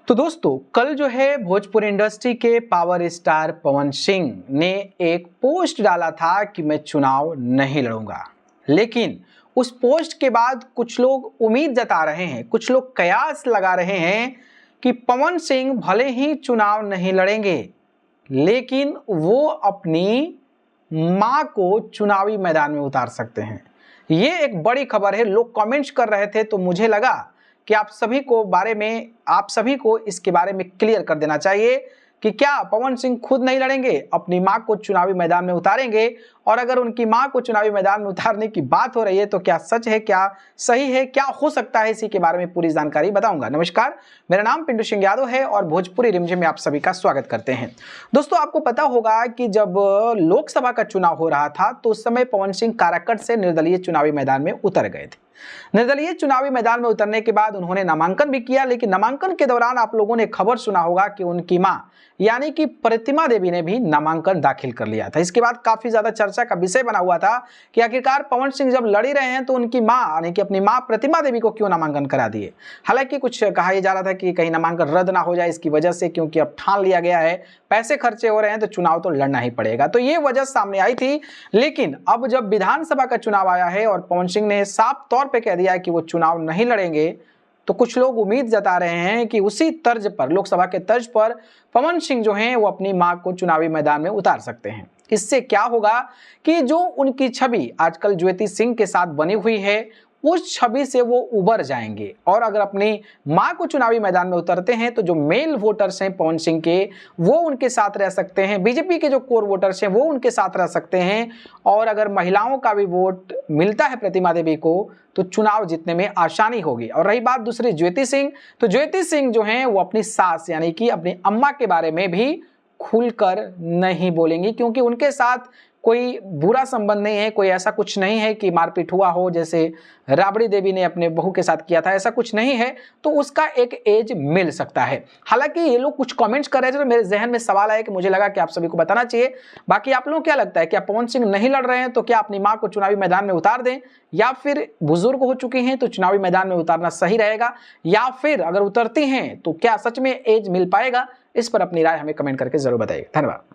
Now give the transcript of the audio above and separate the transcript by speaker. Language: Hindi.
Speaker 1: तो दोस्तों कल जो है भोजपुरी इंडस्ट्री के पावर स्टार पवन सिंह ने एक पोस्ट डाला था कि मैं चुनाव नहीं लड़ूंगा। लेकिन उस पोस्ट के बाद कुछ लोग उम्मीद जता रहे हैं, कुछ लोग कयास लगा रहे हैं कि पवन सिंह भले ही चुनाव नहीं लड़ेंगे लेकिन वो अपनी मां को चुनावी मैदान में उतार सकते हैं। ये एक बड़ी खबर है। लोग कमेंट्स कर रहे थे तो मुझे लगा कि आप सभी को इसके बारे में क्लियर कर देना चाहिए कि क्या पवन सिंह खुद नहीं लड़ेंगे, अपनी मां को चुनावी मैदान में उतारेंगे। और अगर उनकी मां को चुनावी मैदान में उतारने की बात हो रही है तो क्या सच है, क्या सही है, क्या हो सकता है, इसी के बारे में पूरी जानकारी बताऊंगा। नमस्कार, मेरा नाम पिंटू सिंह यादव है और भोजपुरी रिमझिम में आप सभी का स्वागत करते हैं। दोस्तों आपको पता होगा कि जब लोकसभा का चुनाव हो रहा था तो उस समय पवन सिंह काराकट से निर्दलीय चुनावी मैदान में उतर गए थे। निर्दलीय चुनावी मैदान में उतरने के बाद उन्होंने नामांकन भी किया, लेकिन नामांकन के दौरान आप लोगों ने खबर सुना होगा कि उनकी मां यानी कि प्रतिमा देवी ने भी नामांकन दाखिल कर लिया था। इसके बाद काफी ज्यादा चर्चा का विषय बना हुआ था कि आखिरकार पवन सिंह जब लड़ ही रहे हैं तो उनकी मां यानी कि अपनी मां प्रतिमा देवी को क्यों नामांकन करा दिए। हालांकि कुछ कहा जा रहा था कि कहीं नामांकन रद्द ना हो जाए इसकी वजह से, क्योंकि अब ठान लिया गया है, पैसे खर्चे हो रहे हैं तो चुनाव तो लड़ना ही पड़ेगा, तो ये वजह सामने आई थी। लेकिन अब जब विधानसभा का चुनाव आया है और पवन सिंह ने साफ तौर पर कह दिया है कि वो चुनाव नहीं लड़ेंगे, तो कुछ लोग उम्मीद जता रहे हैं कि उसी तर्ज पर, लोकसभा के तर्ज पर पवन सिंह जो हैं वो अपनी मां को चुनावी मैदान में उतार सकते हैं। इससे क्या होगा कि जो उनकी छवि आजकल ज्योति सिंह के साथ बनी हुई है उस छवि से वो उबर जाएंगे। और अगर अपनी मां को चुनावी मैदान में उतरते हैं तो जो मेल वोटर्स हैं पवन सिंह के, वो उनके साथ रह सकते हैं। बीजेपी के जो कोर वोटर्स हैं वो उनके साथ रह सकते हैं। और अगर महिलाओं का भी वोट मिलता है प्रतिमा देवी को तो चुनाव जीतने में आसानी होगी। और रही बात दूसरी ज्योति सिंह, तो ज्योति सिंह जो हैं वो अपनी सास यानी कि अपनी अम्मा के बारे में भी खुलकर नहीं बोलेंगी, क्योंकि उनके साथ कोई बुरा संबंध नहीं है, कोई ऐसा कुछ नहीं है कि मारपीट हुआ हो जैसे राबड़ी देवी ने अपने बहू के साथ किया था, ऐसा कुछ नहीं है। तो उसका एक एज मिल सकता है। हालांकि ये लोग कुछ कमेंट्स कर रहे थे तो मेरे जहन में सवाल आया कि मुझे लगा कि आप सभी को बताना चाहिए। बाकी आप लोगों को क्या लगता है, क्या पवन सिंह नहीं लड़ रहे हैं तो क्या अपनी मां को चुनावी मैदान में उतार दें, या फिर बुजुर्ग हो चुकी हैं तो चुनावी मैदान में उतारना सही रहेगा, या फिर अगर उतरती हैं तो क्या सच में एज मिल पाएगा? इस पर अपनी राय हमें कमेंट करके जरूर बताइए। धन्यवाद।